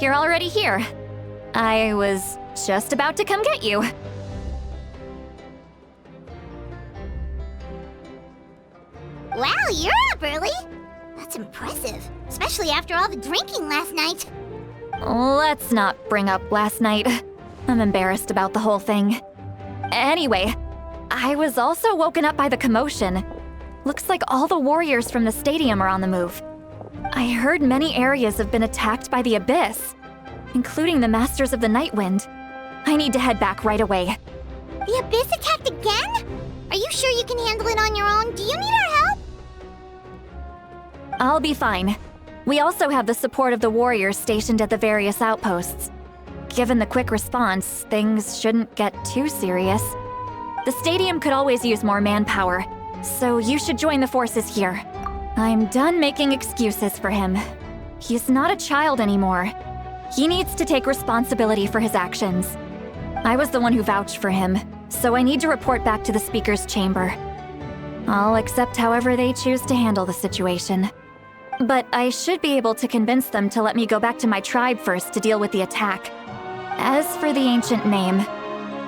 you're already here. I was just about to come get you. Wow, you're up early. That's impressive, especially after all the drinking last night. Let's not bring up last night. I'm embarrassed about the whole thing. Anyway, I was also woken up by the commotion. Looks like all the warriors from the stadium are on the move. I heard many areas have been attacked by the Abyss, including the Masters of the Nightwind. I need to head back right away. The Abyss attacked again? Are you sure you can handle it on your own? Do you need our help? I'll be fine. We also have the support of the warriors stationed at the various outposts. Given the quick response, things shouldn't get too serious. The stadium could always use more manpower, so you should join the forces here. I'm done making excuses for him. He's not a child anymore. He needs to take responsibility for his actions. I was the one who vouched for him, so I need to report back to the Speaker's chamber. I'll accept however they choose to handle the situation. But I should be able to convince them to let me go back to my tribe first to deal with the attack. As for the ancient name,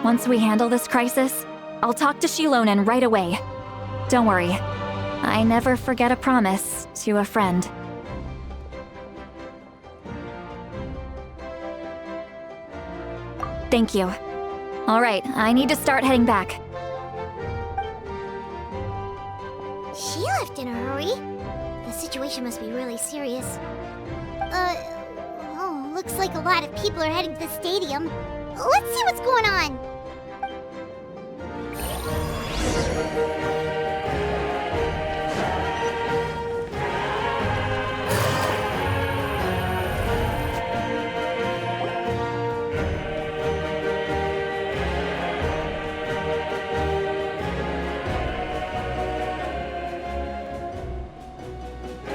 once we handle this crisis, I'll talk to Shilonen right away. Don't worry, I never forget a promise to a friend. Thank you. All right, I need to start heading back. She left in a hurry. The situation must be really serious. Looks like a lot of people are heading to the stadium. Let's see what's going on.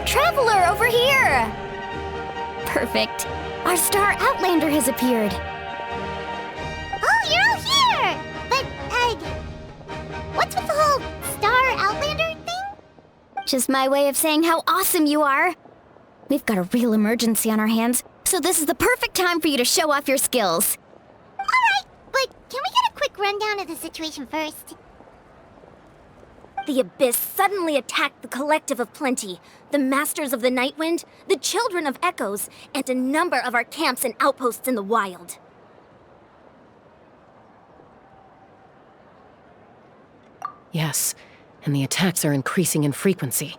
Traveler, over here! Perfect. Our Star Outlander has appeared. Oh, you're all here! But, what's with the whole Star Outlander thing? Just my way of saying how awesome you are. We've got a real emergency on our hands, so this is the perfect time for you to show off your skills. Alright, but can we get a quick rundown of the situation first? The Abyss suddenly attacked the Collective of Plenty, the Masters of the Nightwind, the Children of Echoes, and a number of our camps and outposts in the wild. Yes, and the attacks are increasing in frequency.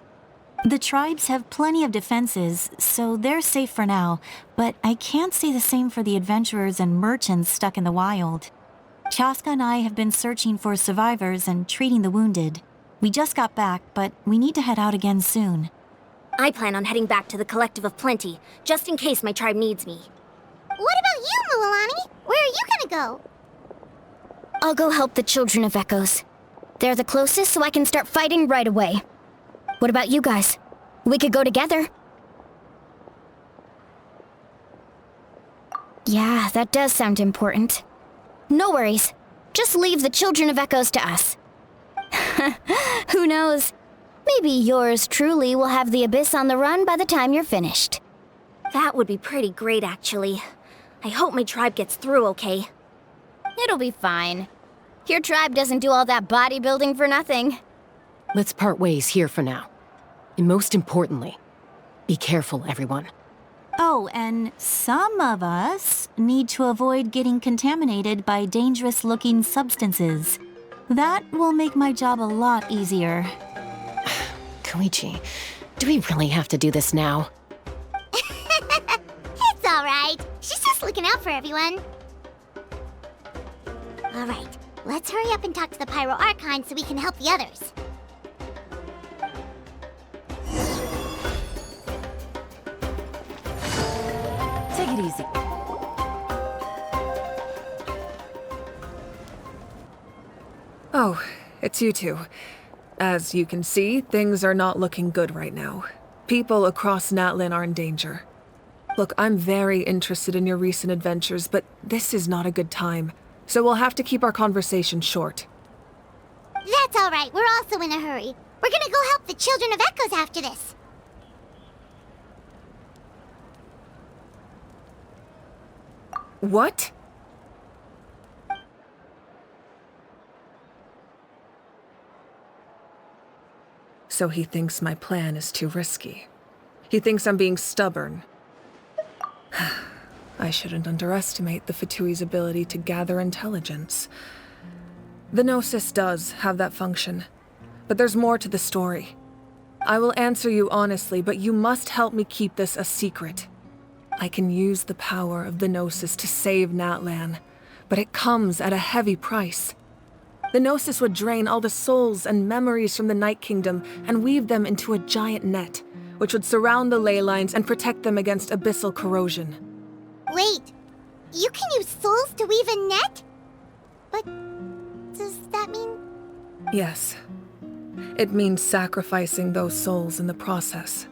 The tribes have plenty of defenses, so they're safe for now, but I can't say the same for the adventurers and merchants stuck in the wild. Chaska and I have been searching for survivors and treating the wounded. We just got back, but we need to head out again soon. I plan on heading back to the Collective of Plenty, just in case my tribe needs me. What about you, Mualani? Where are you gonna go? I'll go help the Children of Echoes. They're the closest, so I can start fighting right away. What about you guys? We could go together. Yeah, that does sound important. No worries. Just leave the Children of Echoes to us. Who knows? Maybe yours truly will have the Abyss on the run by the time you're finished. That would be pretty great, actually. I hope my tribe gets through okay. It'll be fine. Your tribe doesn't do all that bodybuilding for nothing. Let's part ways here for now. And most importantly, be careful, everyone. Oh, and some of us need to avoid getting contaminated by dangerous-looking substances. That will make my job a lot easier. Koichi, do we really have to do this now? It's alright. She's just looking out for everyone. Alright, let's hurry up and talk to the Pyro Archon so we can help the others. Take it easy. Oh, it's you two. As you can see, things are not looking good right now. People across Natlan are in danger. Look, I'm very interested in your recent adventures, but this is not a good time, so we'll have to keep our conversation short. That's alright, we're also in a hurry. We're gonna go help the Children of Echoes after this. What? So he thinks my plan is too risky. He thinks I'm being stubborn. I shouldn't underestimate the Fatui's ability to gather intelligence. The Gnosis does have that function, but there's more to the story. I will answer you honestly, but you must help me keep this a secret. I can use the power of the Gnosis to save Natlan, but it comes at a heavy price. The Gnosis would drain all the souls and memories from the Night Kingdom and weave them into a giant net, which would surround the ley lines and protect them against abyssal corrosion. Wait, you can use souls to weave a net? But does that mean... Yes. It means sacrificing those souls in the process.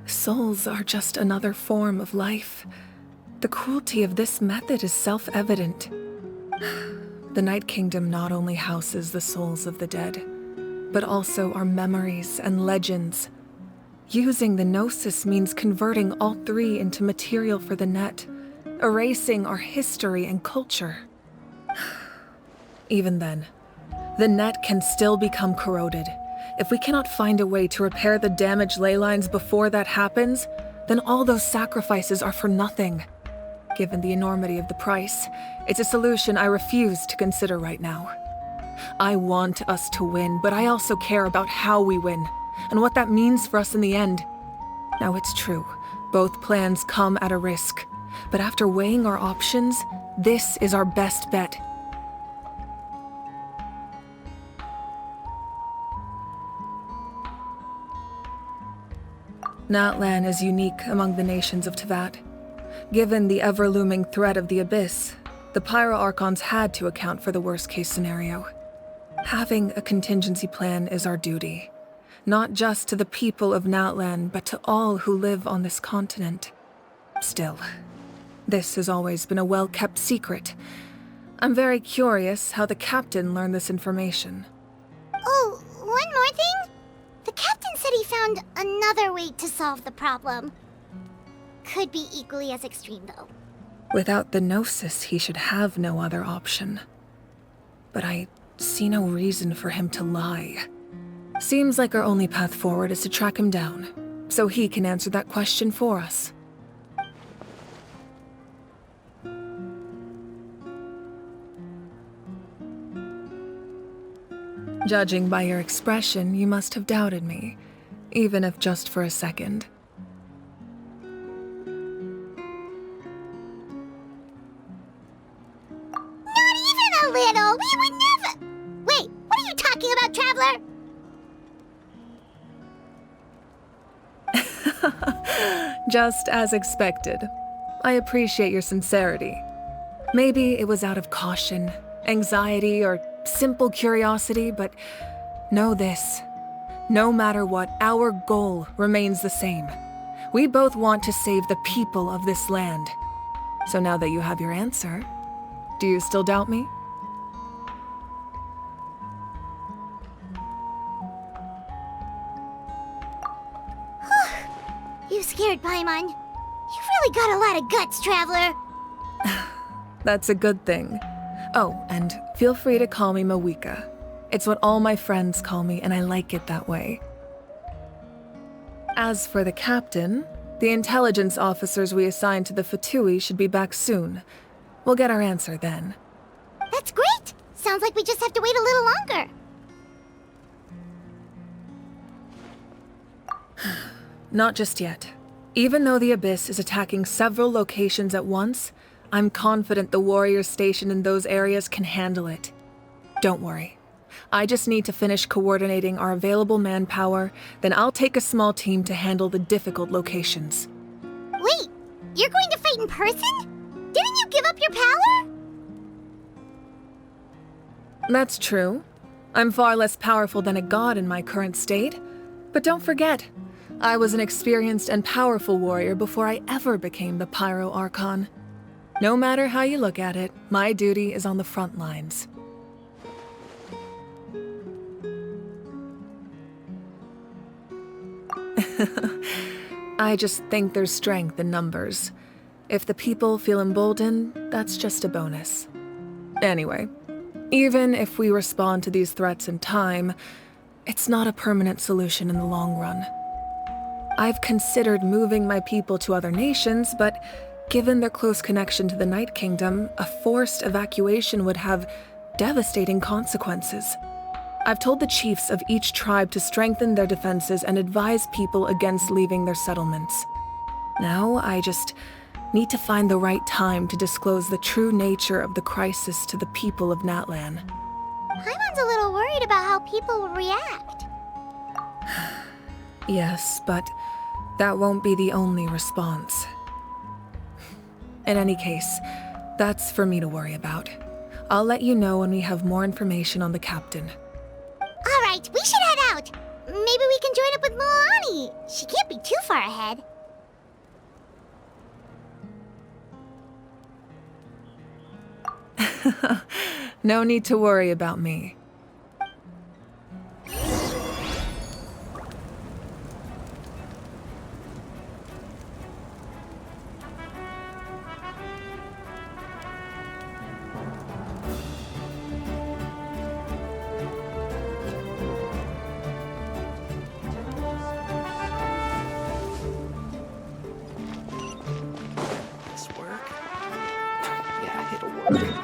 Souls are just another form of life. The cruelty of this method is self-evident. The Night Kingdom not only houses the souls of the dead, but also our memories and legends. Using the Gnosis means converting all three into material for the net, erasing our history and culture. Even then, the net can still become corroded. If we cannot find a way to repair the damaged ley lines before that happens, then all those sacrifices are for nothing. Given the enormity of the price, it's a solution I refuse to consider right now. I want us to win, but I also care about how we win, and what that means for us in the end. Now it's true, both plans come at a risk, but after weighing our options, this is our best bet. Natlan is unique among the nations of Teyvat. Given the ever-looming threat of the Abyss, the Pyro-Archons had to account for the worst-case scenario. Having a contingency plan is our duty, not just to the people of Natlan, but to all who live on this continent. Still, this has always been a well-kept secret. I'm very curious how the captain learned this information. Oh, one more thing? The captain said he found another way to solve the problem. Could be equally as extreme, though. Without the Gnosis, he should have no other option. But I see no reason for him to lie. Seems like our only path forward is to track him down, so he can answer that question for us. Judging by your expression, you must have doubted me, even if just for a second. Not even a little! We would never... Wait, what are you talking about, Traveler? Just as expected. I appreciate your sincerity. Maybe it was out of caution, anxiety, or simple curiosity, but know this. No matter what, our goal remains the same. We both want to save the people of this land. So now that you have your answer, do you still doubt me? You scared Paimon. You've really got a lot of guts, Traveler. That's a good thing. Oh, and feel free to call me Mawika. It's what all my friends call me, and I like it that way. As for the captain, the intelligence officers we assigned to the Fatui should be back soon. We'll get our answer then. That's great! Sounds like we just have to wait a little longer. Not just yet. Even though the Abyss is attacking several locations at once, I'm confident the warriors stationed in those areas can handle it. Don't worry. I just need to finish coordinating our available manpower, then I'll take a small team to handle the difficult locations. Wait, you're going to fight in person? Didn't you give up your power? That's true. I'm far less powerful than a god in my current state. But don't forget, I was an experienced and powerful warrior before I ever became the Pyro Archon. No matter how you look at it, my duty is on the front lines. I just think there's strength in numbers. If the people feel emboldened, that's just a bonus. Anyway, even if we respond to these threats in time, it's not a permanent solution in the long run. I've considered moving my people to other nations, but given their close connection to the Night Kingdom, a forced evacuation would have devastating consequences. I've told the chiefs of each tribe to strengthen their defenses and advise people against leaving their settlements. Now, I just need to find the right time to disclose the true nature of the crisis to the people of Natlan. Paimon's a little worried about how people will react. Yes, but that won't be the only response. In any case, that's for me to worry about. I'll let you know when we have more information on the captain. Alright, we should head out. Maybe we can join up with Milani. She can't be too far ahead. No need to worry about me. This work? Yeah, it'll work.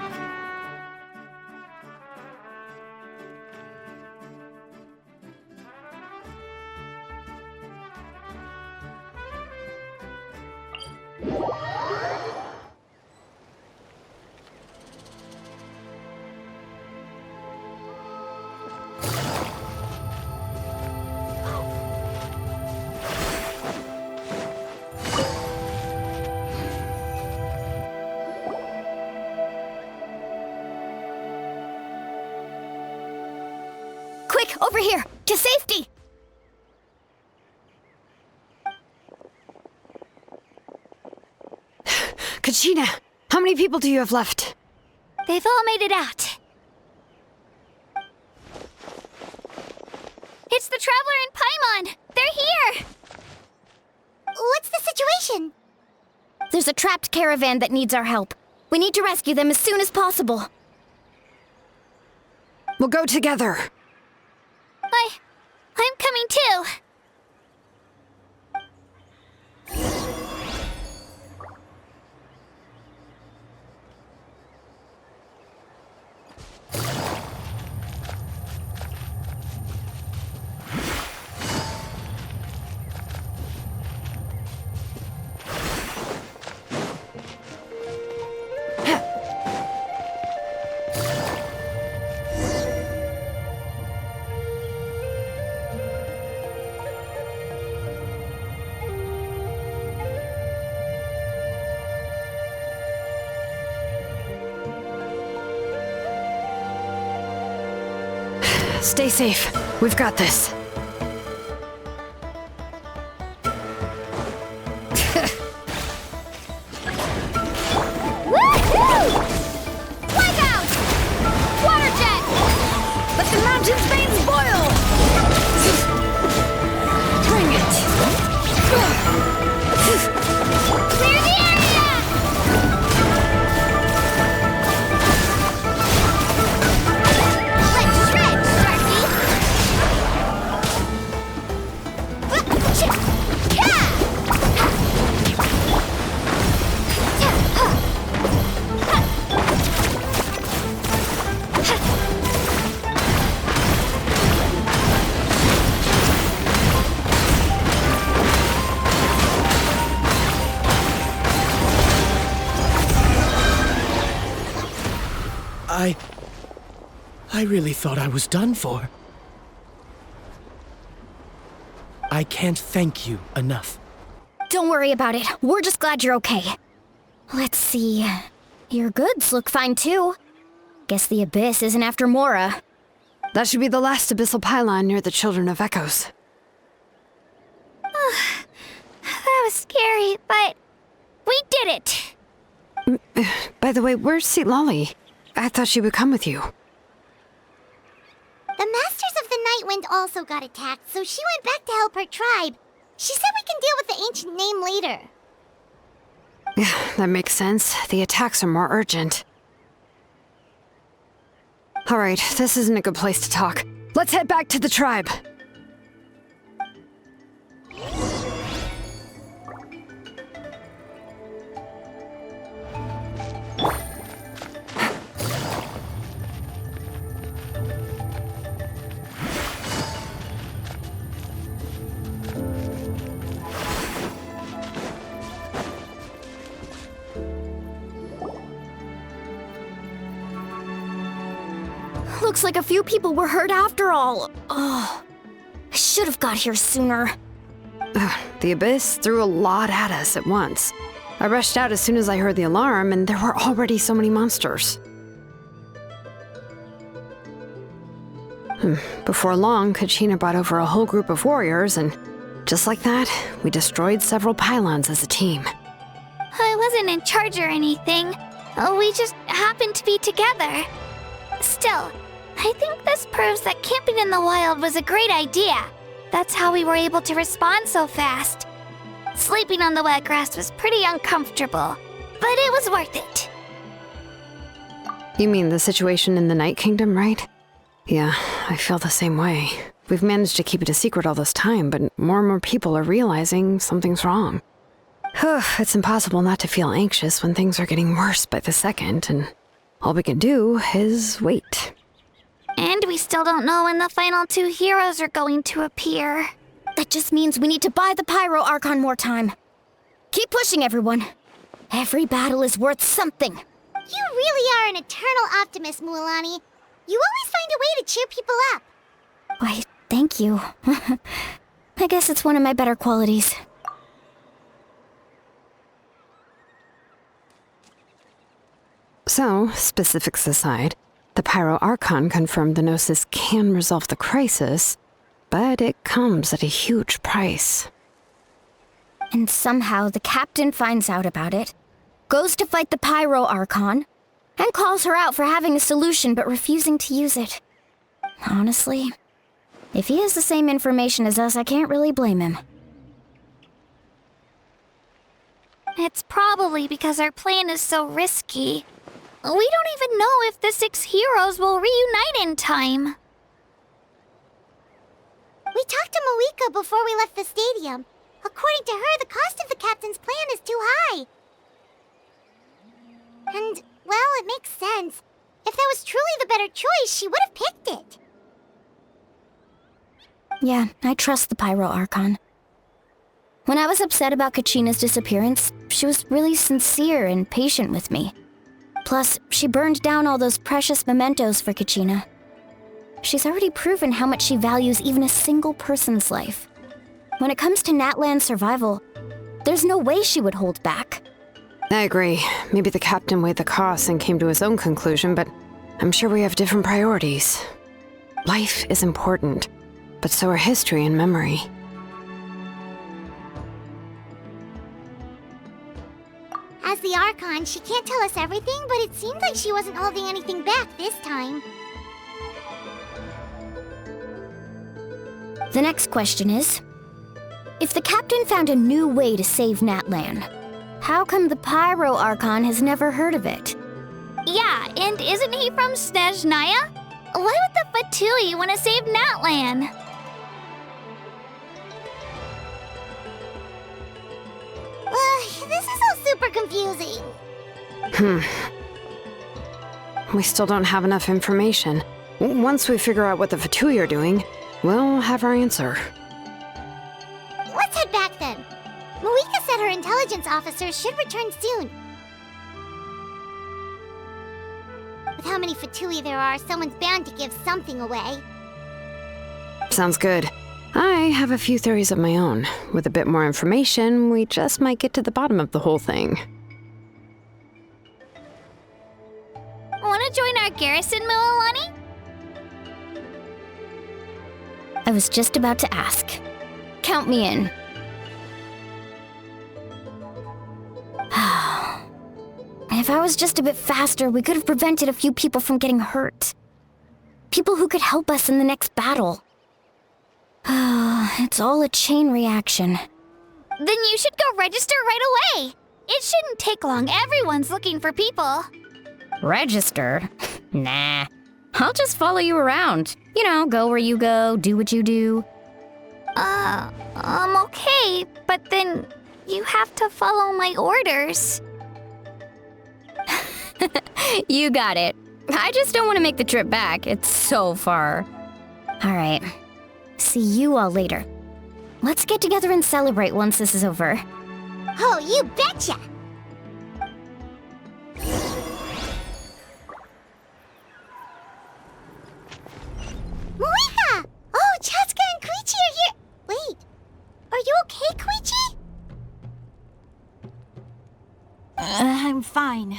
Quick, over here! To safety! Kachina, how many people do you have left? They've all made it out. It's the Traveler and Paimon! They're here! What's the situation? There's a trapped caravan that needs our help. We need to rescue them as soon as possible. We'll go together. I'm coming too. Stay safe. We've got this. Woohoo! Wipeout! Water jet! Let the mountain's veins boil! Bring it! Clear the area! Let's shred, Sharky! I really thought I was done for. I can't thank you enough. Don't worry about it. We're just glad you're okay. Let's see. Your goods look fine too. Guess the Abyss isn't after Mora. That should be the last abyssal pylon near the Children of Echoes. That was scary, but we did it! By the way, where's St. Lolly? I thought she would come with you. The Masters of the Night Wind also got attacked, so she went back to help her tribe. She said we can deal with the ancient name later. Yeah, that makes sense. The attacks are more urgent. Alright, this isn't a good place to talk. Let's head back to the tribe. Looks like a few people were hurt after all. Oh, I should have got here sooner. The Abyss threw a lot at us at once. I rushed out as soon as I heard the alarm, and there were already so many monsters. Before long, Kachina brought over a whole group of warriors, and just like that, we destroyed several pylons as a team. I wasn't in charge or anything. We just happened to be together. Still, I think this proves that camping in the wild was a great idea. That's how we were able to respond so fast. Sleeping on the wet grass was pretty uncomfortable, but it was worth it. You mean the situation in the Night Kingdom, right? Yeah, I feel the same way. We've managed to keep it a secret all this time, but more and more people are realizing something's wrong. It's impossible not to feel anxious when things are getting worse by the second, and all we can do is wait. And we still don't know when the final 2 heroes are going to appear. That just means we need to buy the Pyro Archon more time. Keep pushing, everyone. Every battle is worth something. You really are an eternal optimist, Mualani. You always find a way to cheer people up. Why, thank you. I guess it's one of my better qualities. So, specifics aside, the Pyro Archon confirmed the Gnosis can resolve the crisis, but it comes at a huge price. And somehow the captain finds out about it, goes to fight the Pyro Archon, and calls her out for having a solution but refusing to use it. Honestly, if he has the same information as us, I can't really blame him. It's probably because our plan is so risky. We don't even know if the 6 heroes will reunite in time. We talked to Moika before we left the stadium. According to her, the cost of the captain's plan is too high. And, well, it makes sense. If that was truly the better choice, she would have picked it. Yeah, I trust the Pyro Archon. When I was upset about Kachina's disappearance, she was really sincere and patient with me. Plus, she burned down all those precious mementos for Kachina. She's already proven how much she values even a single person's life. When it comes to Natlan's survival, there's no way she would hold back. I agree. Maybe the captain weighed the costs and came to his own conclusion, but I'm sure we have different priorities. Life is important, but so are history and memory. As the Archon, she can't tell us everything, but it seems like she wasn't holding anything back this time. The next question is, if the captain found a new way to save Natlan, how come the Pyro Archon has never heard of it? Yeah, and isn't he from Snezhnaya? Why would the Fatui want to save Natlan? This is all super confusing. We still don't have enough information. Once we figure out what the Fatui are doing, we'll have our answer. Let's head back then. Moika said her intelligence officer should return soon. With how many Fatui there are, someone's bound to give something away. Sounds good. I have a few theories of my own. With a bit more information, we just might get to the bottom of the whole thing. Want to join our garrison, Mualani? I was just about to ask. Count me in. If I was just a bit faster, we could have prevented a few people from getting hurt. People who could help us in the next battle. It's all a chain reaction. Then you should go register right away. It shouldn't take long. Everyone's looking for people. Register? Nah. I'll just follow you around. You know, go where you go, do what you do. Okay, but then you have to follow my orders. You got it. I just don't want to make the trip back. It's so far. All right. See you all later. Let's get together and celebrate once this is over. Oh, you betcha! Moika! Oh, Chaska and Koichi are here! Wait, are you okay, Koichi? I'm fine.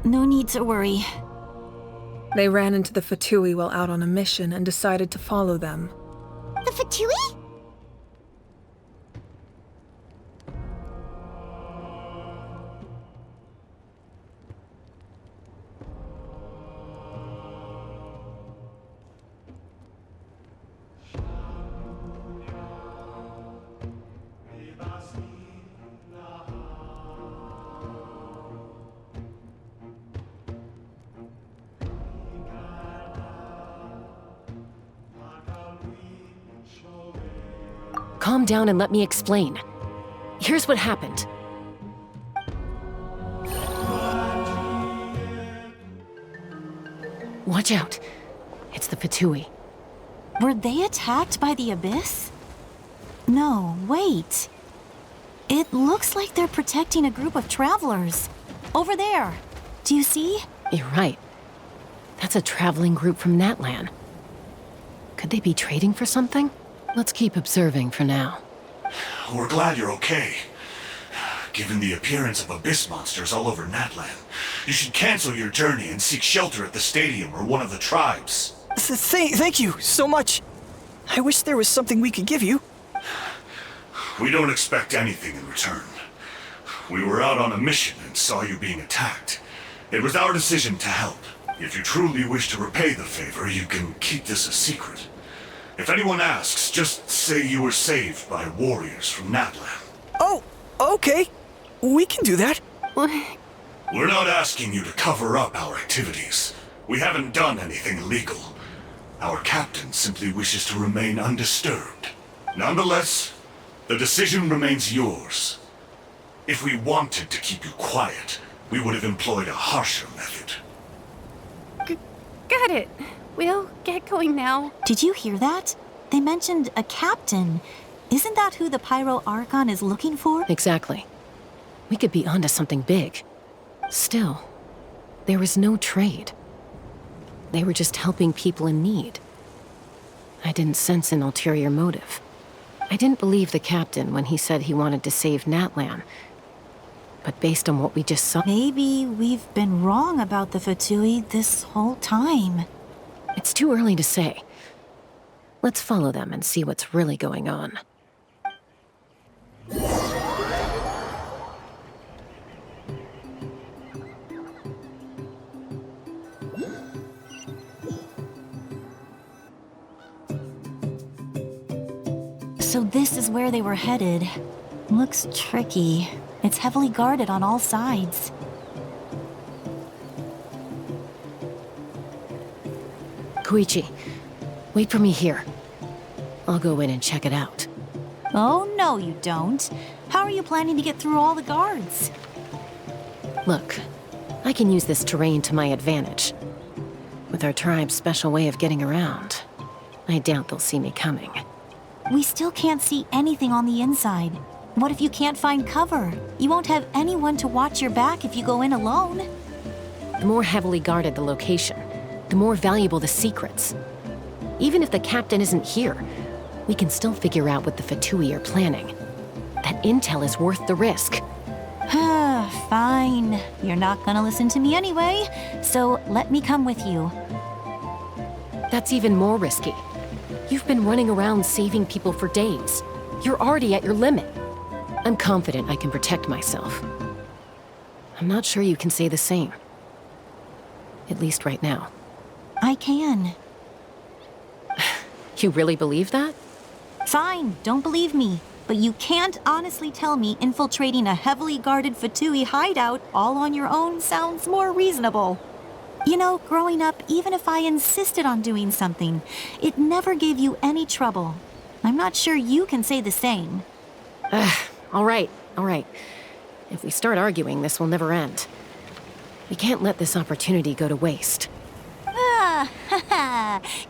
No need to worry. They ran into the Fatui while out on a mission and decided to follow them. The Fatui? Calm down and let me explain. Here's what happened. Watch out. It's the Fatui. Were they attacked by the Abyss? No, wait. It looks like they're protecting a group of travelers. Over there. Do you see? You're right. That's a traveling group from Natlan. Could they be trading for something? Let's keep observing for now. We're glad you're okay. Given the appearance of abyss monsters all over Natlan, you should cancel your journey and seek shelter at the stadium or one of the tribes. Thank you so much. I wish there was something we could give you. We don't expect anything in return. We were out on a mission and saw you being attacked. It was our decision to help. If you truly wish to repay the favor, you can keep this a secret. If anyone asks, just say you were saved by warriors from Natlan. Oh, okay. We can do that. We're not asking you to cover up our activities. We haven't done anything illegal. Our captain simply wishes to remain undisturbed. Nonetheless, the decision remains yours. If we wanted to keep you quiet, we would have employed a harsher method. Got it. We'll get going now. Did you hear that? They mentioned a captain. Isn't that who the Pyro Archon is looking for? Exactly. We could be onto something big. Still, there was no trade. They were just helping people in need. I didn't sense an ulterior motive. I didn't believe the captain when he said he wanted to save Natlan. But based on what we just saw... Maybe we've been wrong about the Fatui this whole time. It's too early to say. Let's follow them and see what's really going on. So this is where they were headed. Looks tricky. It's heavily guarded on all sides. Koichi, wait for me here. I'll go in and check it out. Oh, no, you don't. How are you planning to get through all the guards? Look, I can use this terrain to my advantage. With our tribe's special way of getting around, I doubt they'll see me coming. We still can't see anything on the inside. What if you can't find cover? You won't have anyone to watch your back if you go in alone. The more heavily guarded the location, the more valuable the secrets. Even if the captain isn't here, we can still figure out what the Fatui are planning. That intel is worth the risk. Fine. You're not gonna listen to me anyway, so let me come with you. That's even more risky. You've been running around saving people for days. You're already at your limit. I'm confident I can protect myself. I'm not sure you can say the same. At least right now. I can. You really believe that? Fine, don't believe me. but you can't honestly tell me infiltrating a heavily guarded Fatui hideout all on your own sounds more reasonable. You know, growing up, even if I insisted on doing something, it never gave you any trouble. I'm not sure you can say the same. All right. If we start arguing, this will never end. We can't let this opportunity go to waste.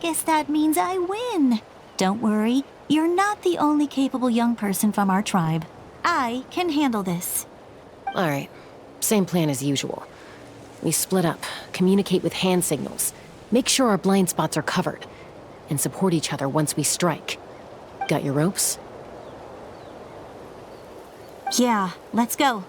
Guess that means I win. Don't worry, you're not the only capable young person from our tribe. I can handle this. All right, same plan as usual. We split up, communicate with hand signals, make sure our blind spots are covered, and support each other once we strike. Got your ropes? Yeah, let's go.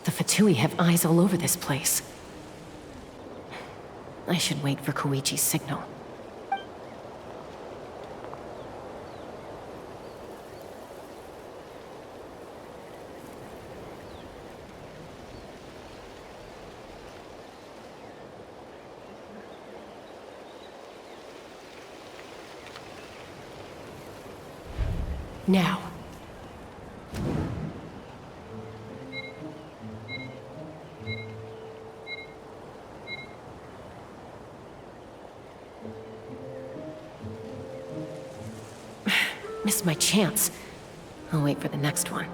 The Fatui have eyes all over this place. I should wait for Koichi's signal. Now. Missed my chance. I'll wait for the next one.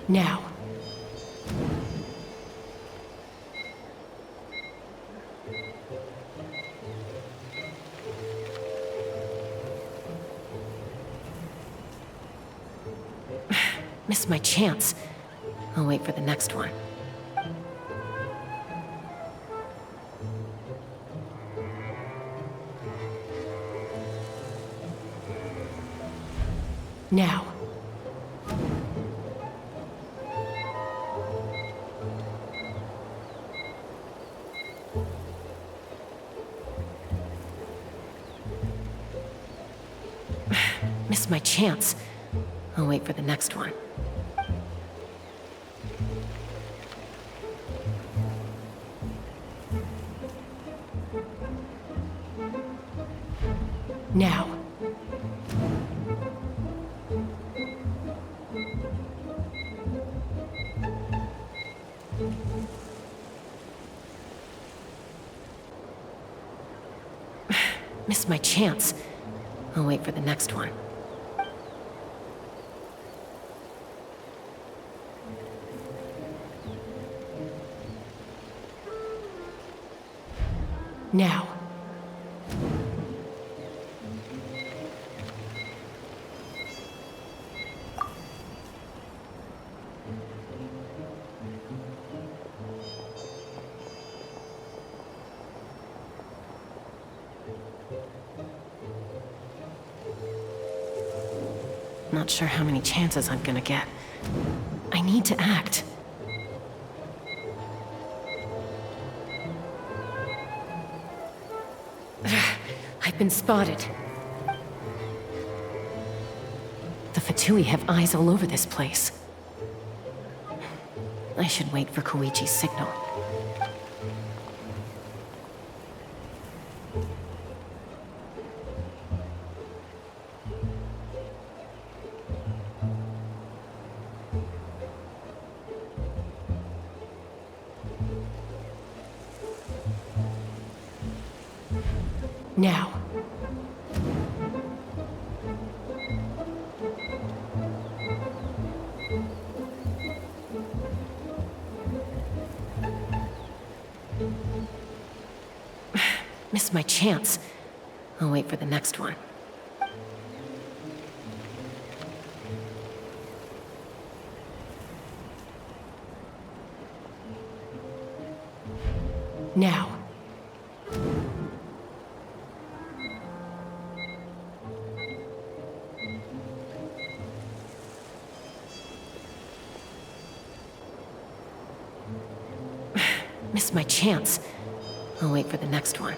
Now. Missed my chance. I'll wait for the next one. Now. Missed my chance. I'll wait for the next one. Now. Missed my chance. I'll wait for the next one. Now. Not sure how many chances I'm gonna get. I need to act. I've been spotted. The Fatui have eyes all over this place. I should wait for Koichi's signal. Now. Missed my chance. I'll wait for the next one. Now. Missed my chance. I'll wait for the next one.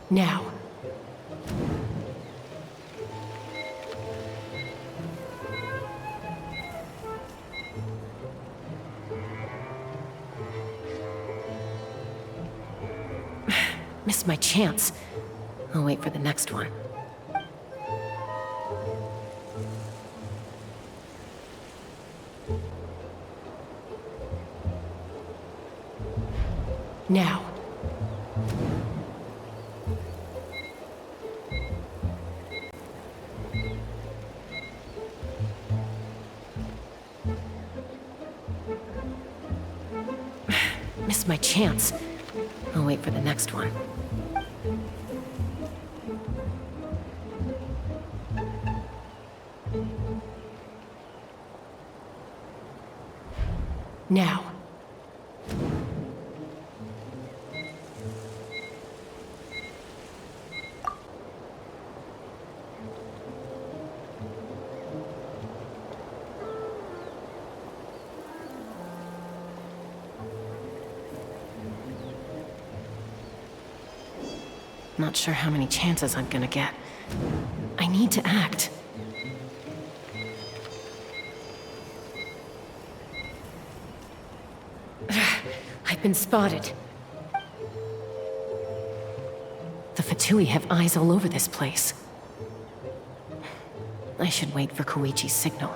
Now. Missed my chance. I'll wait for the next one. Now. Missed my chance. I'll wait for the next one. Now. Not sure how many chances I'm gonna get. I need to act. I've been spotted. The Fatui have eyes all over this place. I should wait for Koichi's signal.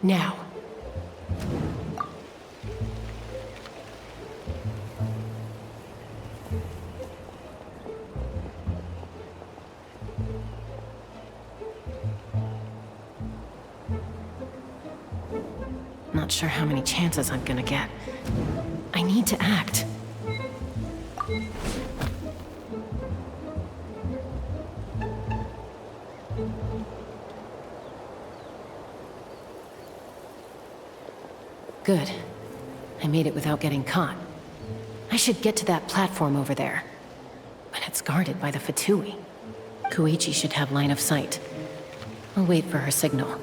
Now. Not sure how many chances I'm gonna get. I need to act. Good. I made it without getting caught. I should get to that platform over there. But it's guarded by the Fatui. Koichi should have line of sight. I'll wait for her signal.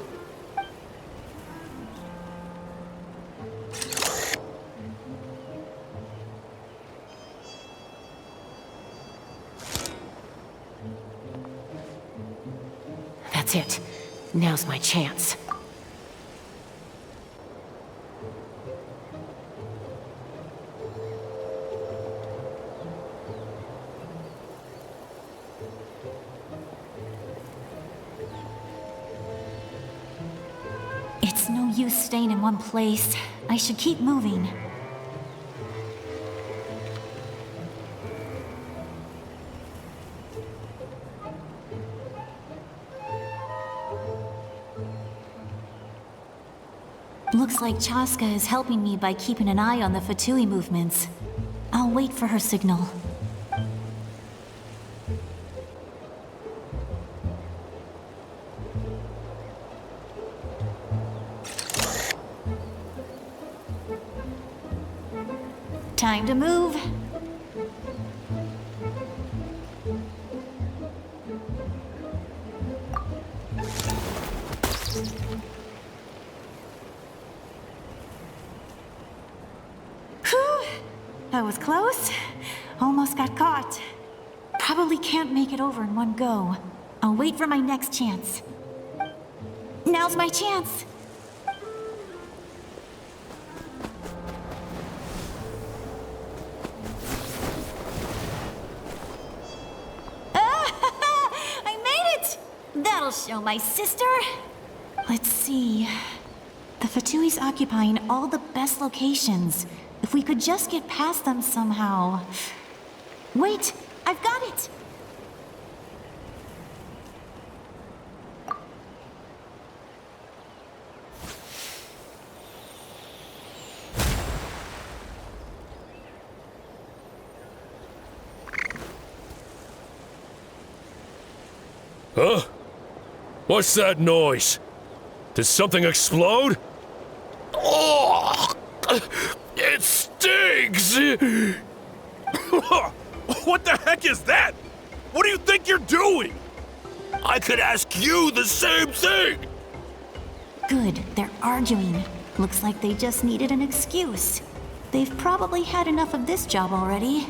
That's it. Now's my chance. It's no use staying in one place. I should keep moving. Looks like Chaska is helping me by keeping an eye on the Fatui movements. I'll wait for her signal. Time to move. Whew! That was close. Almost got caught. Probably can't make it over in one go. I'll wait for my next chance. Now's my chance. That'll show my sister. Let's see. The Fatui's occupying all the best locations. If we could just get past them somehow. Wait, I've got it! Huh? What's that noise? Did something explode? Oh! It stinks! What the heck is that? What do you think you're doing? I could ask you the same thing! Good, they're arguing. Looks like they just needed an excuse. They've probably had enough of this job already.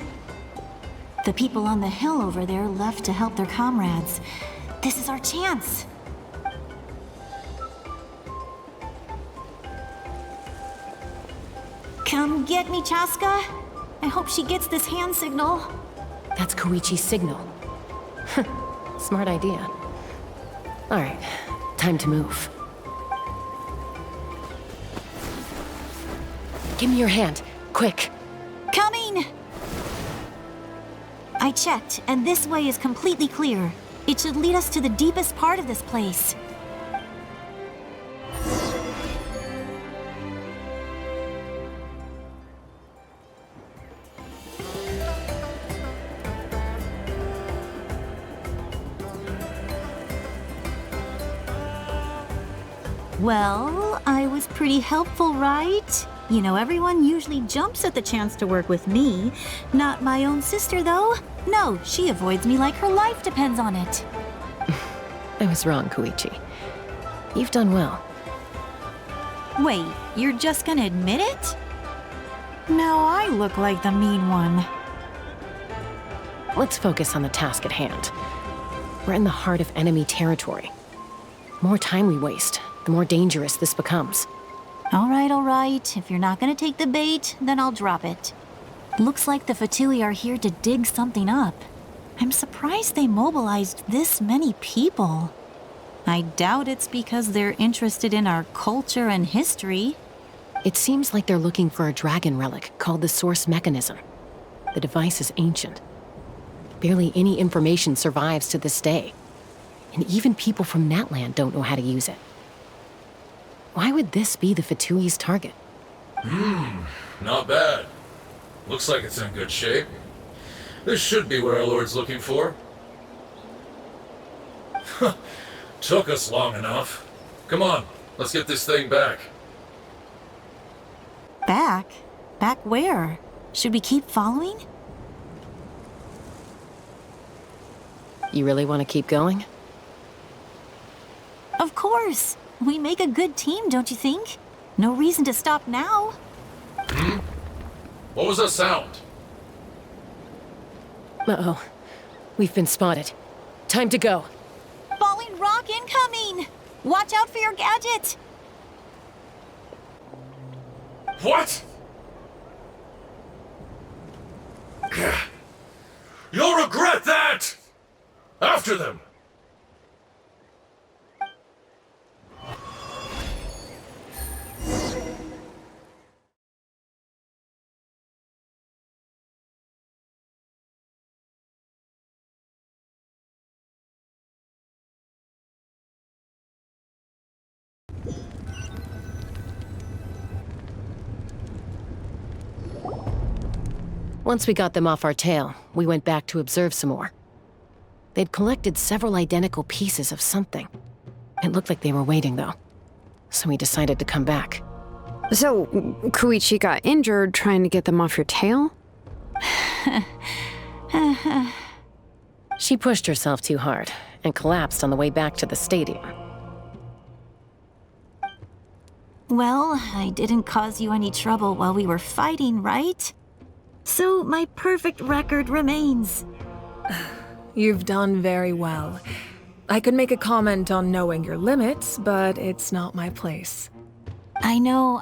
The people on the hill over there left to help their comrades. This is our chance. Come get me, Chaska. I hope she gets this hand signal. That's Koichi's signal. Smart idea. All right, time to move. Give me your hand, quick. Coming! I checked, and this way is completely clear. It should lead us to the deepest part of this place. Well, I was pretty helpful, right? You know, everyone usually jumps at the chance to work with me. Not my own sister, though. No, she avoids me like her life depends on it. I was wrong, Koichi. You've done well. Wait, you're just gonna admit it? Now I look like the mean one. Let's focus on the task at hand. We're in the heart of enemy territory. The more time we waste, the more dangerous this becomes. All right. If you're not gonna take the bait, then I'll drop it. Looks like the Fatui are here to dig something up. I'm surprised they mobilized this many people. I doubt it's because they're interested in our culture and history. It seems like they're looking for a dragon relic called the Source Mechanism. The device is ancient. Barely any information survives to this day. And even people from Natlan don't know how to use it. Why would this be the Fatui's target? Not bad. Looks like it's in good shape. This should be what our Lord's looking for. Took us long enough. Come on, let's get this thing back. Back? Back where? Should we keep following? You really want to keep going? Of course. We make a good team, don't you think? No reason to stop now. What was that sound? Uh-oh. We've been spotted. Time to go. Falling rock incoming! Watch out for your gadget! What? You'll regret that! After them! Once we got them off our tail, we went back to observe some more. They'd collected several identical pieces of something. It looked like they were waiting, though. So we decided to come back. So, Koichi got injured trying to get them off your tail? She pushed herself too hard and collapsed on the way back to the stadium. Well, I didn't cause you any trouble while we were fighting, right? So my perfect record remains. You've done very well. I could make a comment on knowing your limits, but it's not my place. I know.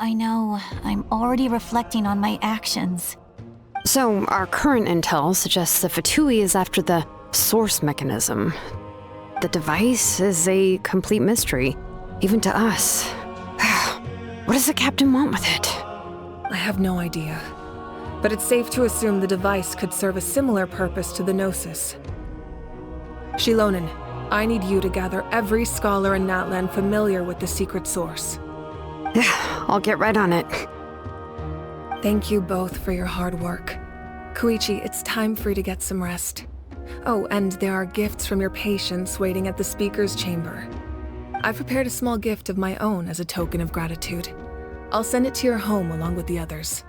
I'm already reflecting on my actions. So, our current intel suggests the Fatui is after the Source Mechanism. The device is a complete mystery, even to us. What does the captain want with it? I have no idea. But it's safe to assume the device could serve a similar purpose to the Gnosis. Shilonen, I need you to gather every scholar in Natlan familiar with the secret source. Yeah, I'll get right on it. Thank you both for your hard work. Koichi, it's time for you to get some rest. Oh, and there are gifts from your patients waiting at the speaker's chamber. I've prepared a small gift of my own as a token of gratitude. I'll send it to your home along with the others.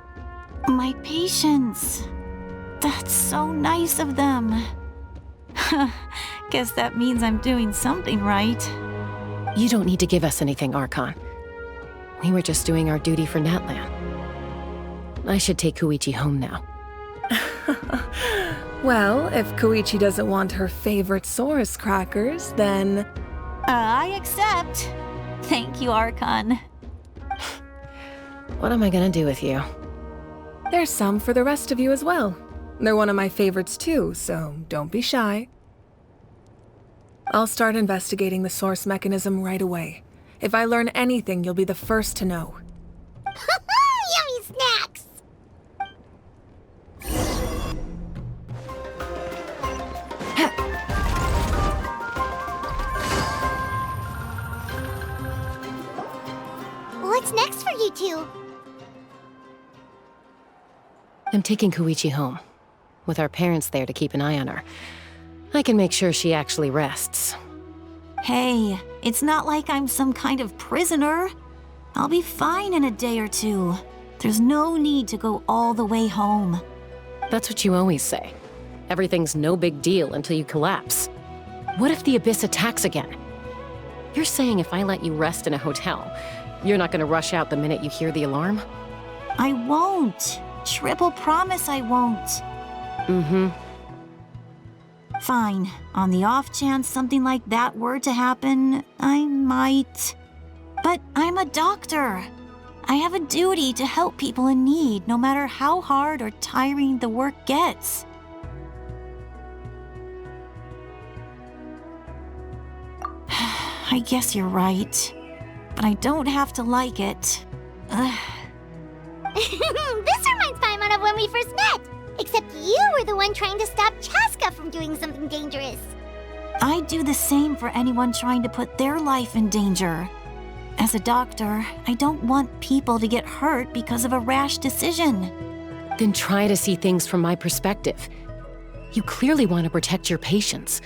My patience. That's so nice of them. Guess that means I'm doing something right. You don't need to give us anything, Archon. We were just doing our duty for Natlan. I should take Koichi home now. Well, if Koichi doesn't want her favorite Saurus crackers, then... I accept. Thank you, Archon. What am I gonna do with you? There's some for the rest of you as well. They're one of my favorites too, so don't be shy. I'll start investigating the source mechanism right away. If I learn anything, you'll be the first to know. Yummy snacks! What's next for you two? I'm taking Koichi home. With our parents there to keep an eye on her. I can make sure she actually rests. Hey, it's not like I'm some kind of prisoner. I'll be fine in a day or two. There's no need to go all the way home. That's what you always say. Everything's no big deal until you collapse. What if the Abyss attacks again? You're saying if I let you rest in a hotel, you're not gonna rush out the minute you hear the alarm? I won't. Triple promise I won't. Mm-hmm. Fine. On the off chance something like that were to happen, I might. But I'm a doctor. I have a duty to help people in need, no matter how hard or tiring the work gets. I guess you're right. But I don't have to like it. This reminds Paimon of when we first met. Except you were the one trying to stop Chaska from doing something dangerous. I'd do the same for anyone trying to put their life in danger. As a doctor, I don't want people to get hurt because of a rash decision. Then try to see things from my perspective. You clearly want to protect your patients.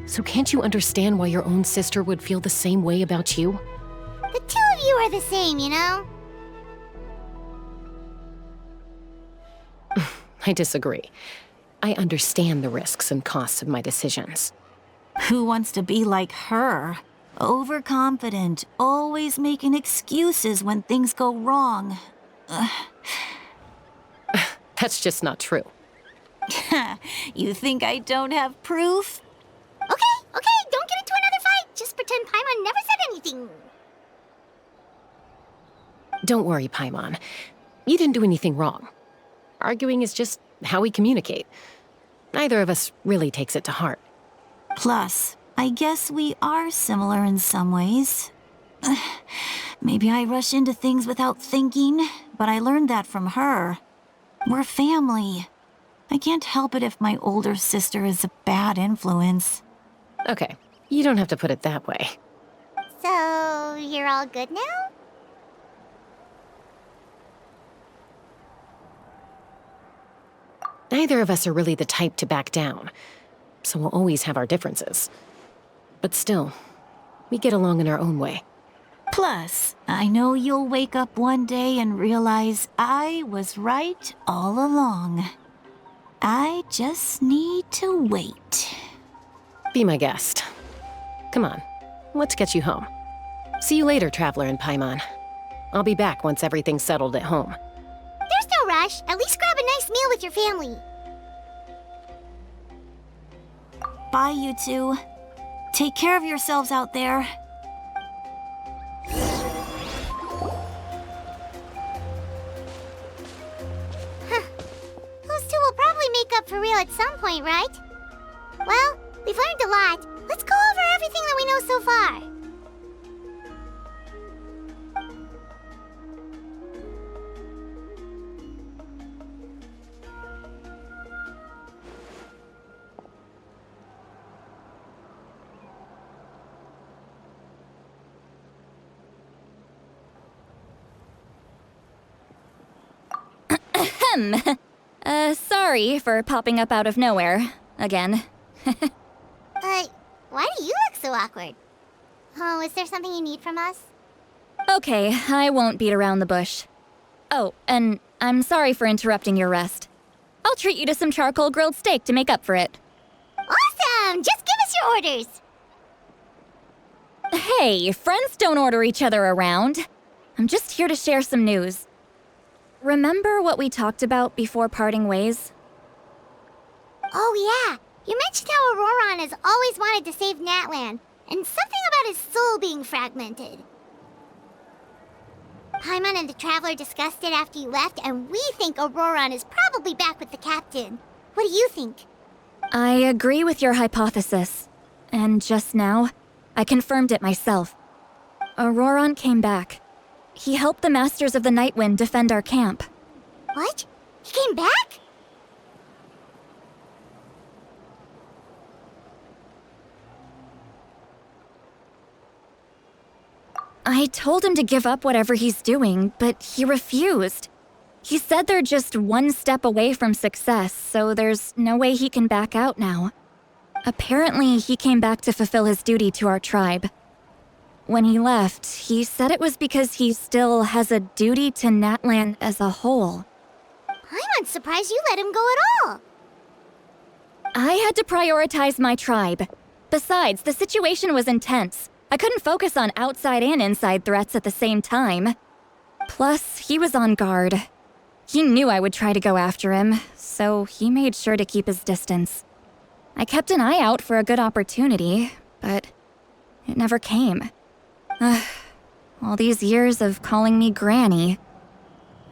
So can't you understand why your own sister would feel the same way about you? The two of you are the same, you know? I disagree. I understand the risks and costs of my decisions. Who wants to be like her? Overconfident, always making excuses when things go wrong. That's just not true. You think I don't have proof? Okay, don't get into another fight. Just pretend Paimon never said anything. Don't worry, Paimon. You didn't do anything wrong. Arguing is just how we communicate. Neither of us really takes it to heart. Plus, I guess we are similar in some ways. Maybe I rush into things without thinking, but I learned that from her. We're family. I can't help it if my older sister is a bad influence. Okay, you don't have to put it that way. So, you're all good now? Neither of us are really the type to back down, so we'll always have our differences. But still, we get along in our own way. Plus, I know you'll wake up one day and realize I was right all along. I just need to wait. Be my guest. Come on, let's get you home. See you later, Traveler and Paimon. I'll be back once everything's settled at home. There's no rush. At least grab a nice meal with your family. Bye, you two. Take care of yourselves out there. Those two will probably make up for real at some point, right? Well, we've learned a lot. Let's go over everything that we know so far. Sorry for popping up out of nowhere. Again. Why do you look so awkward? Oh, is there something you need from us? Okay, I won't beat around the bush. Oh, and I'm sorry for interrupting your rest. I'll treat you to some charcoal grilled steak to make up for it. Awesome! Just give us your orders! Hey, friends don't order each other around. I'm just here to share some news. Remember what we talked about before parting ways? Oh yeah, you mentioned how Auroron has always wanted to save Natlan, and something about his soul being fragmented. Paimon and the Traveler discussed it after you left, and we think Auroron is probably back with the captain. What do you think? I agree with your hypothesis. And just now, I confirmed it myself. Auroron came back. He helped the Masters of the Nightwind defend our camp. What? He came back? I told him to give up whatever he's doing, but he refused. He said they're just one step away from success, so there's no way he can back out now. Apparently, he came back to fulfill his duty to our tribe. When he left, he said it was because he still has a duty to Natlan as a whole. I'm surprised you let him go at all. I had to prioritize my tribe. Besides, the situation was intense. I couldn't focus on outside and inside threats at the same time. Plus, he was on guard. He knew I would try to go after him, so he made sure to keep his distance. I kept an eye out for a good opportunity, but it never came. All these years of calling me Granny,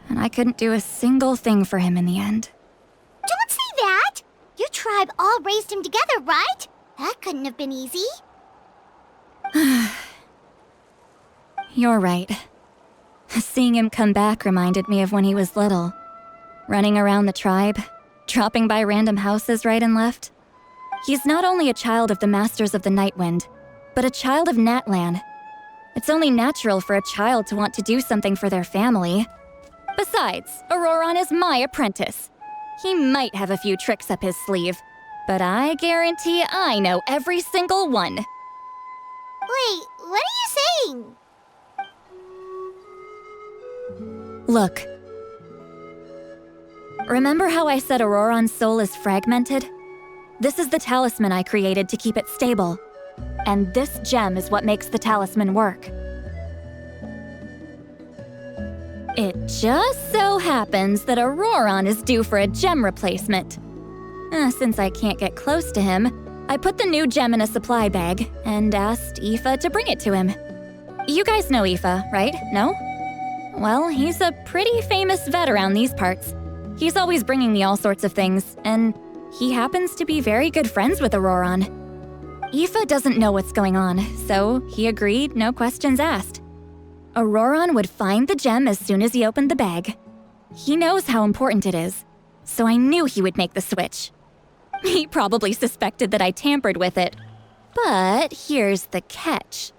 and I couldn't do a single thing for him in the end. Don't say that! Your tribe all raised him together, right? That couldn't have been easy. You're right. Seeing him come back reminded me of when he was little. Running around the tribe, dropping by random houses right and left. He's not only a child of the Masters of the Nightwind, but a child of Natlan. It's only natural for a child to want to do something for their family. Besides, Auroron is my apprentice. He might have a few tricks up his sleeve, but I guarantee I know every single one. Wait, what are you saying? Look. Remember how I said Auroron's soul is fragmented? This is the talisman I created to keep it stable. And this gem is what makes the talisman work. It just so happens that Auroron is due for a gem replacement. Since I can't get close to him, I put the new gem in a supply bag and asked Aoife to bring it to him. You guys know Aoife, right? No? Well, he's a pretty famous vet around these parts. He's always bringing me all sorts of things, and he happens to be very good friends with Auroron. Aoife doesn't know what's going on, so he agreed, no questions asked. Auroron would find the gem as soon as he opened the bag. He knows how important it is, so I knew he would make the switch. He probably suspected that I tampered with it. But here's the catch.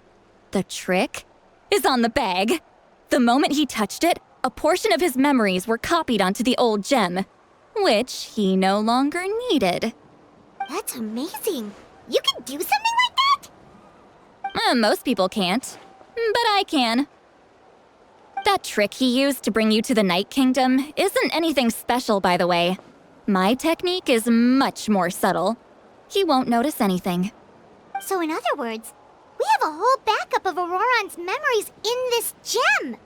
The trick is on the bag. The moment he touched it, a portion of his memories were copied onto the old gem, which he no longer needed. That's amazing. You can do something like that? Most people can't, but I can. That trick he used to bring you to the Night Kingdom isn't anything special, by the way. My technique is much more subtle. He won't notice anything. So in other words, we have a whole backup of Auroron's memories in this gem.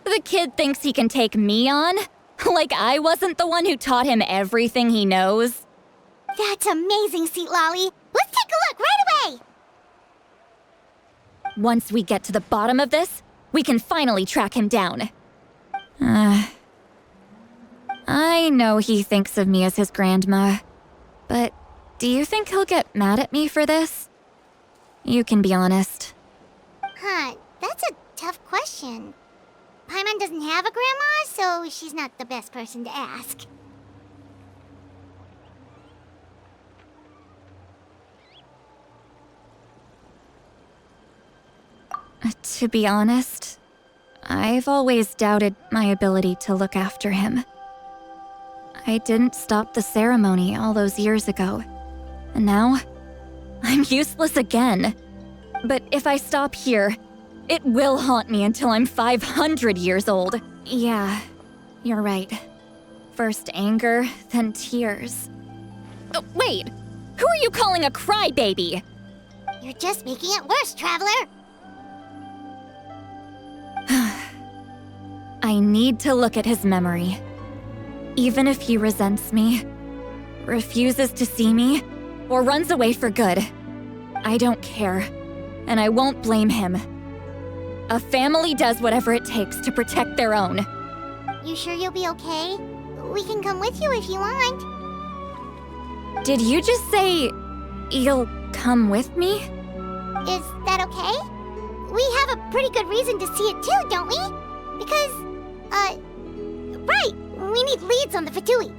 The kid thinks he can take me on? Like I wasn't the one who taught him everything he knows? That's amazing, Seat Lolly. Let's take a look right away. Once we get to the bottom of this, we can finally track him down. I know he thinks of me as his grandma, but do you think he'll get mad at me for this? You can be honest. That's a tough question. Paimon doesn't have a grandma, so she's not the best person to ask. To be honest, I've always doubted my ability to look after him. I didn't stop the ceremony all those years ago, And now, I'm useless again. But if I stop here, it will haunt me until I'm 500 years old. Yeah, you're right. First anger, then tears. Oh, wait! Who are you calling a crybaby? You're just making it worse, Traveler. I need to look at his memory. Even if he resents me, refuses to see me, or runs away for good, I don't care, and I won't blame him. A family does whatever it takes to protect their own. You sure you'll be okay? We can come with you if you want. Did you just say you'll come with me? Is that okay? We have a pretty good reason to see it too, don't we? Because, right, we need leads on the Fatui.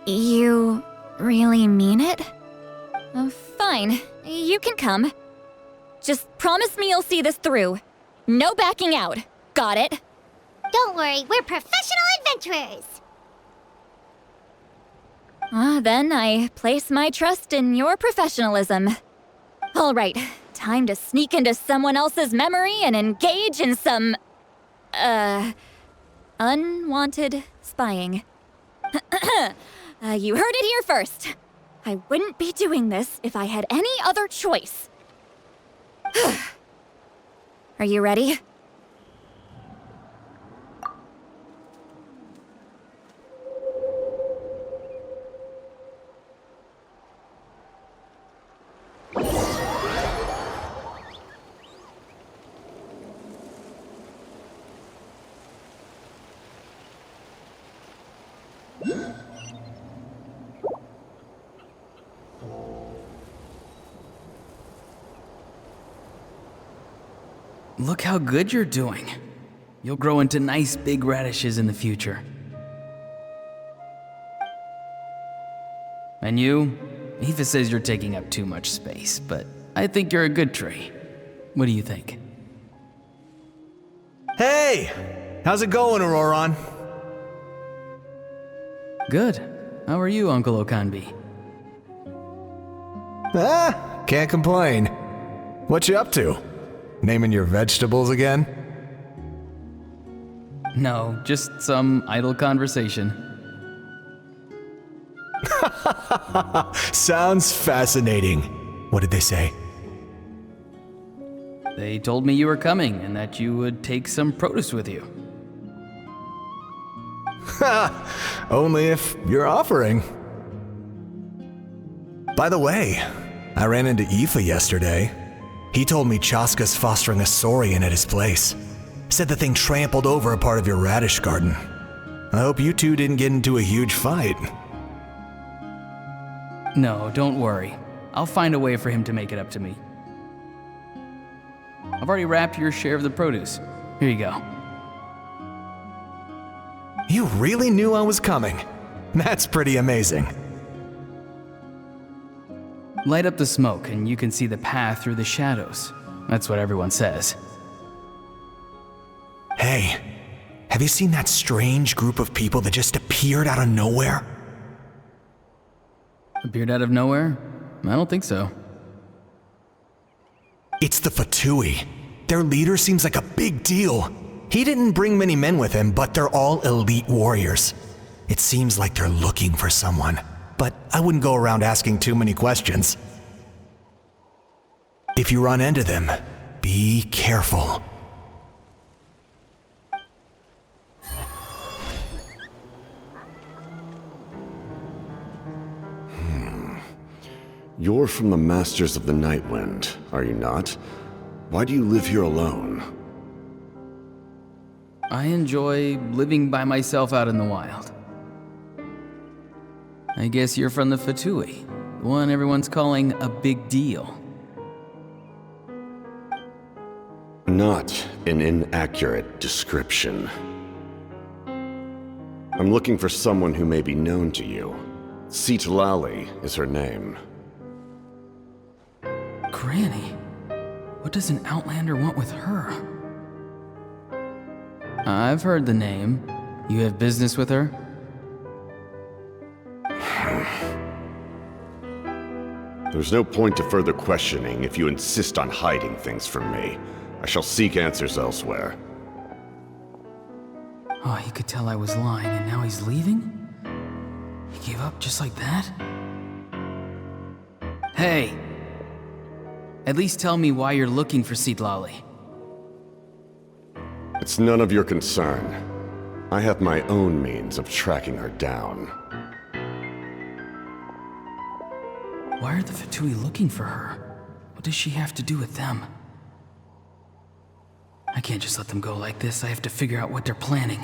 You really mean it? Fine, you can come. Just promise me you'll see this through. No backing out. Got it? Don't worry, we're professional adventurers. Then I place my trust in your professionalism. All right, time to sneak into someone else's memory and engage in some, unwanted spying. You heard it here first. I wouldn't be doing this if I had any other choice. Are you ready? Look how good you're doing. You'll grow into nice big radishes in the future. And you? Aoife says you're taking up too much space, but I think you're a good tree. What do you think? Hey! How's it going, Auroron? Good. How are you, Uncle Okanbi? Can't complain. What you up to? Naming your vegetables again? No, just some idle conversation. Sounds fascinating. What did they say? They told me you were coming and that you would take some produce with you. Only if you're offering. By the way, I ran into Aoife yesterday. He told me Chaska's fostering a saurian at his place. Said the thing trampled over a part of your radish garden. I hope you two didn't get into a huge fight. No, don't worry. I'll find a way for him to make it up to me. I've already wrapped your share of the produce. Here you go. You really knew I was coming. That's pretty amazing. Light up the smoke and you can see the path through the shadows. That's what everyone says. Hey, have you seen that strange group of people that just appeared out of nowhere? Appeared out of nowhere? I don't think so. It's the Fatui. Their leader seems like a big deal. He didn't bring many men with him, but they're all elite warriors. It seems like they're looking for someone, but I wouldn't go around asking too many questions. If you run into them, be careful. You're from the Masters of the Nightwind, are you not? Why do you live here alone? I enjoy living by myself out in the wild. I guess you're from the Fatui, the one everyone's calling a big deal. Not an inaccurate description. I'm looking for someone who may be known to you. Citlali is her name. Granny? What does an Outlander want with her? I've heard the name. You have business with her? There's no point to further questioning if you insist on hiding things from me. I shall seek answers elsewhere. Oh, he could tell I was lying, and now he's leaving? He gave up just like that? Hey! At least tell me why you're looking for Citlali. It's none of your concern. I have my own means of tracking her down. Why are the Fatui looking for her? What does she have to do with them? I can't just let them go like this. I have to figure out what they're planning.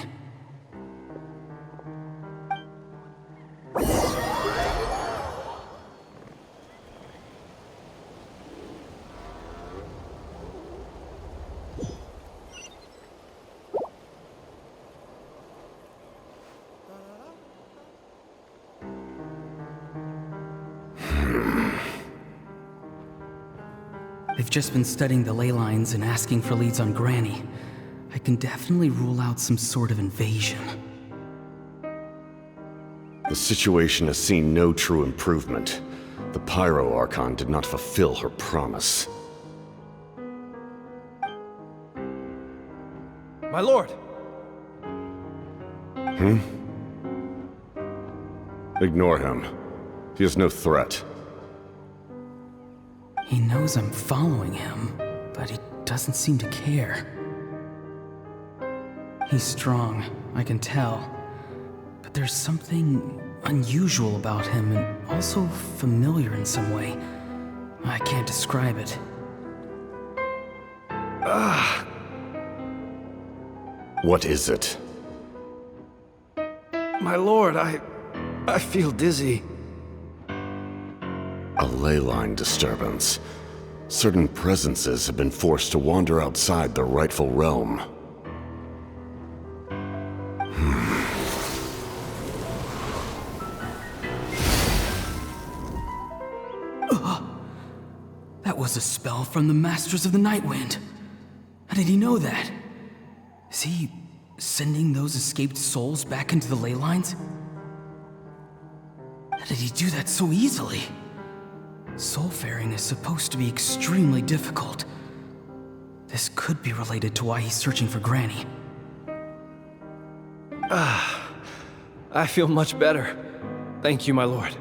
They've just been studying the ley lines and asking for leads on Granny. I can definitely rule out some sort of invasion. The situation has seen no true improvement. The Pyro Archon did not fulfill her promise. My lord! Ignore him. He is no threat. He knows I'm following him, but he doesn't seem to care. He's strong, I can tell. But there's something unusual about him and also familiar in some way. I can't describe it. What is it? My lord, I feel dizzy. A ley line disturbance. Certain presences have been forced to wander outside their rightful realm. That was a spell from the Masters of the Nightwind. How did he know that? Is he sending those escaped souls back into the ley lines? How did he do that so easily? Soulfaring is supposed to be extremely difficult. This could be related to why he's searching for Granny. I feel much better. Thank you, my lord.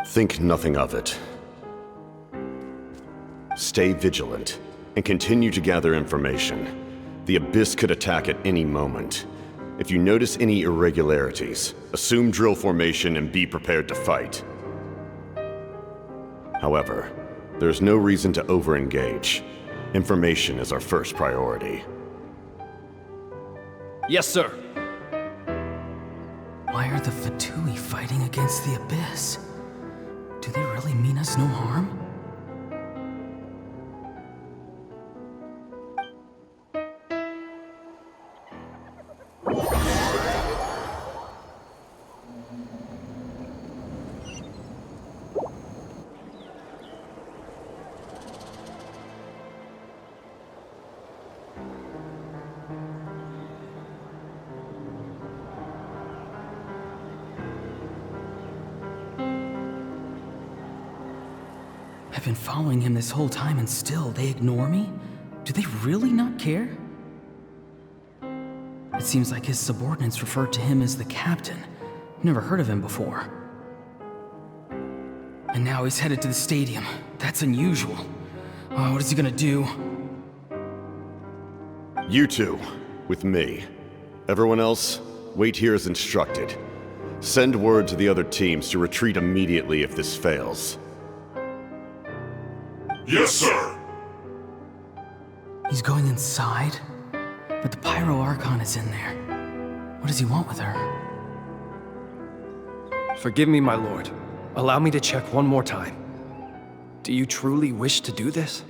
Think nothing of it. Stay vigilant, and continue to gather information. The Abyss could attack at any moment. If you notice any irregularities, assume drill formation and be prepared to fight. However, there's no reason to over-engage. Information is our first priority. Yes, sir. Why are the Fatui fighting against the Abyss? Do they really mean us no harm? I've been following him this whole time and still they ignore me? Do they really not care? It seems like his subordinates refer to him as the captain. Never heard of him before. And now he's headed to the stadium. That's unusual. Oh, what is he gonna do? You two, with me. Everyone else, wait here as instructed. Send word to the other teams to retreat immediately if this fails. Yes, sir! He's going inside? But the Pyro Archon is in there. What does he want with her? Forgive me, my lord. Allow me to check one more time. Do you truly wish to do this?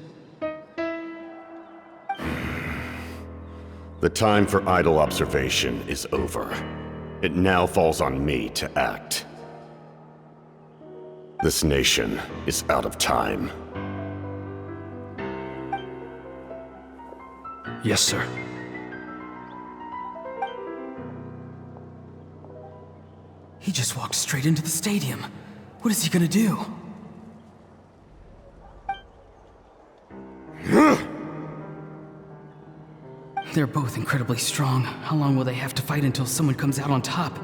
The time for idle observation is over. It now falls on me to act. This nation is out of time. Yes, sir. He just walked straight into the stadium. What is he gonna do? They're both incredibly strong. How long will they have to fight until someone comes out on top?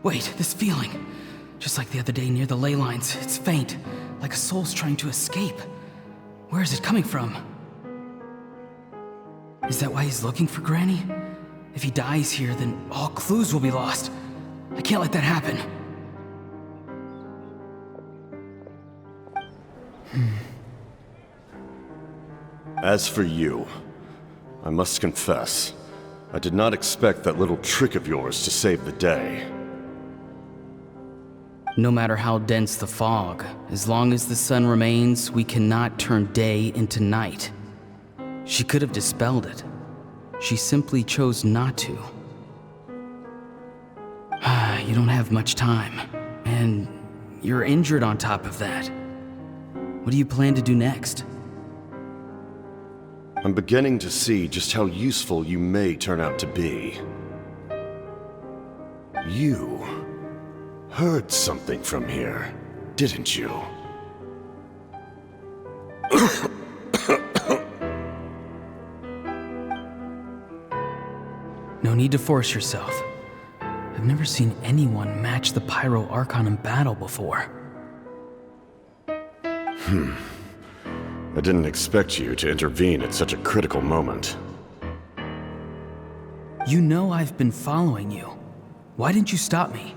Wait, this feeling. Just like the other day near the ley lines, it's faint, like a soul's trying to escape. Where is it coming from? Is that why he's looking for Granny? If he dies here, then all clues will be lost. I can't let that happen. As for you, I must confess, I did not expect that little trick of yours to save the day. No matter how dense the fog, as long as the sun remains, we cannot turn day into night. She could have dispelled it. She simply chose not to. You don't have much time, and you're injured on top of that. What do you plan to do next? I'm beginning to see just how useful you may turn out to be. You heard something from here, didn't you? No need to force yourself. I've never seen anyone match the Pyro Archon in battle before. I didn't expect you to intervene at such a critical moment. You know I've been following you. Why didn't you stop me?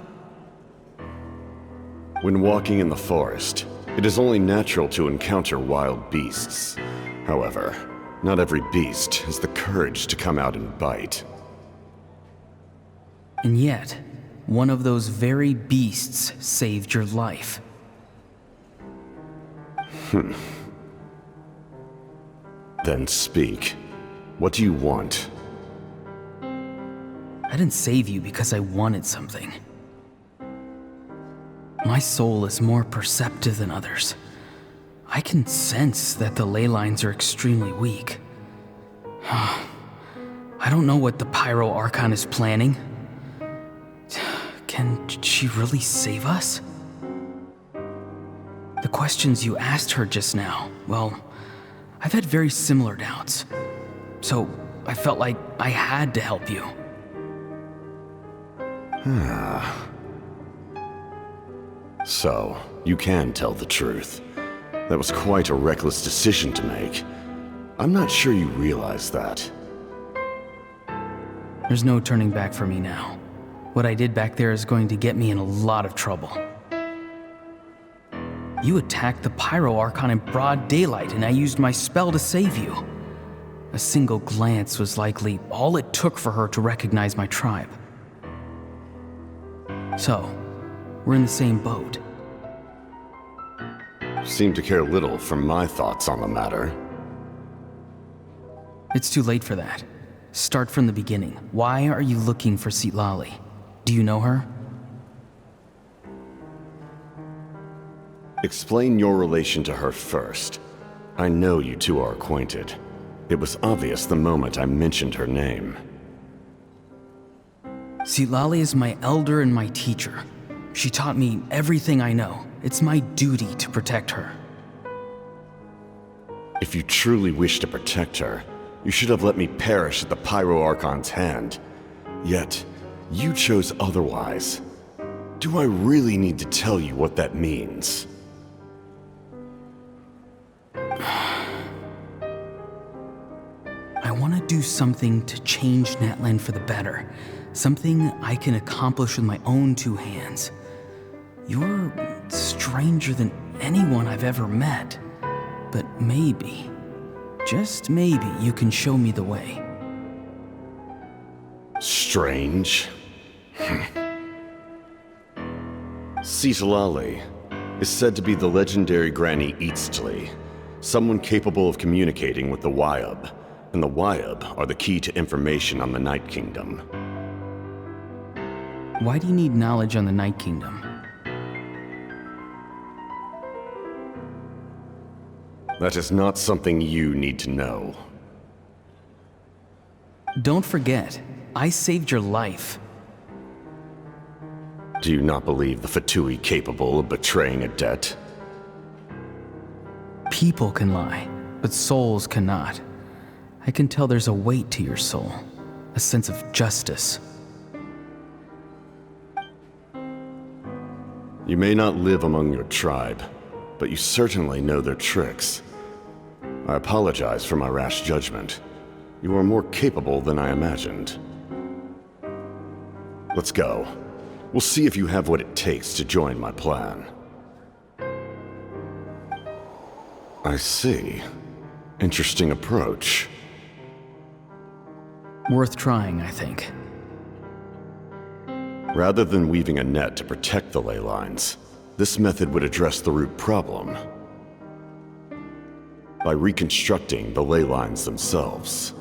When walking in the forest, it is only natural to encounter wild beasts. However, not every beast has the courage to come out and bite. And yet, one of those very beasts saved your life. Then speak. What do you want? I didn't save you because I wanted something. My soul is more perceptive than others. I can sense that the ley lines are extremely weak. I don't know what the Pyro Archon is planning. Can she really save us? The questions you asked her just now, well, I've had very similar doubts. So I felt like I had to help you. So, you can tell the truth. That was quite a reckless decision to make. I'm not sure you realize that. There's no turning back for me now. What I did back there is going to get me in a lot of trouble. You attacked the Pyro Archon in broad daylight, and I used my spell to save you. A single glance was likely all it took for her to recognize my tribe. So, we're in the same boat. Seem to care little for my thoughts on the matter. It's too late for that. Start from the beginning. Why are you looking for Citlali? Do you know her? Explain your relation to her first. I know you two are acquainted. It was obvious the moment I mentioned her name. Citlali is my elder and my teacher. She taught me everything I know. It's my duty to protect her. If you truly wish to protect her, you should have let me perish at the Pyro Archon's hand. Yet, you chose otherwise. Do I really need to tell you what that means? I want to do something to change Natlan for the better. Something I can accomplish with my own two hands. You're stranger than anyone I've ever met. But maybe, just maybe, you can show me the way. Strange? Citlali is said to be the legendary Granny Eastli, someone capable of communicating with the Wyab, and the Wyab are the key to information on the Night Kingdom. Why do you need knowledge on the Night Kingdom? That is not something you need to know. Don't forget, I saved your life. Do you not believe the Fatui capable of betraying a debt? People can lie, but souls cannot. I can tell there's a weight to your soul, a sense of justice. You may not live among your tribe, but you certainly know their tricks. I apologize for my rash judgment. You are more capable than I imagined. Let's go. We'll see if you have what it takes to join my plan. I see. Interesting approach. Worth trying, I think. Rather than weaving a net to protect the ley lines, this method would address the root problem by reconstructing the ley lines themselves.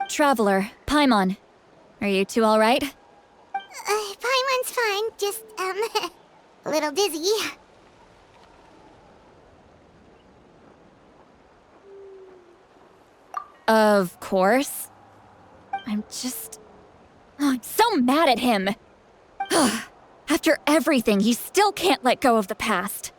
Traveler, Paimon. Are you two alright? Paimon's fine, just, a little dizzy. Of course. I'm so mad at him. After everything, he still can't let go of the past.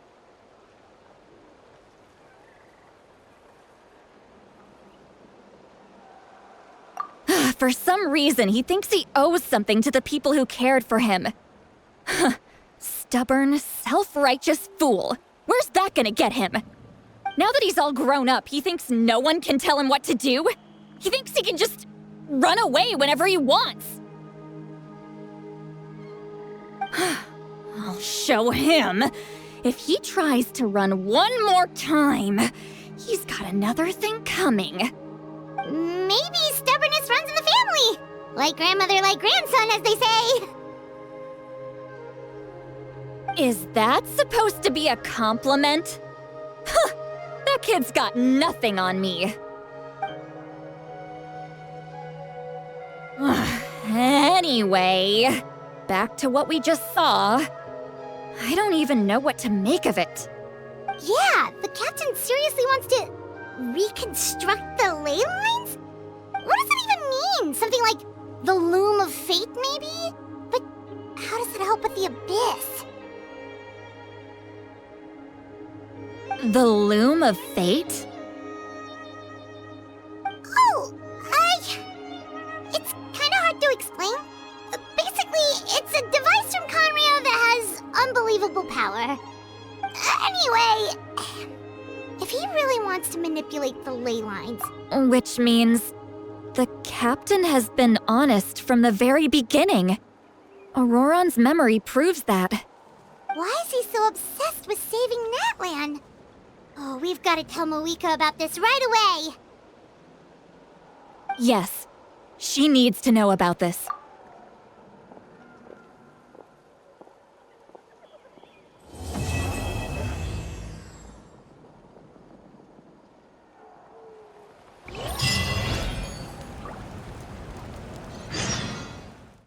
For some reason, he thinks he owes something to the people who cared for him. Stubborn, self-righteous fool. Where's that gonna get him? Now that he's all grown up, he thinks no one can tell him what to do? He thinks he can just run away whenever he wants. I'll show him. If he tries to run one more time, he's got another thing coming. Maybe stubbornness runs in the family! Like grandmother, like grandson, as they say. Is that supposed to be a compliment? Huh! That kid's got nothing on me. Anyway, back to what we just saw. I don't even know what to make of it. Yeah, the captain seriously wants to reconstruct the ley lines? What does that even mean? Something like the loom of fate, maybe? But how does it help with the abyss? The loom of fate? Oh, it's kinda hard to explain. Basically, it's a device from Conrio that has unbelievable power. Anyway, if he really wants to manipulate the ley lines... Which means the captain has been honest from the very beginning. Auroron's memory proves that. Why is he so obsessed with saving Natlan? Oh, we've got to tell Moeka about this right away. Yes, she needs to know about this.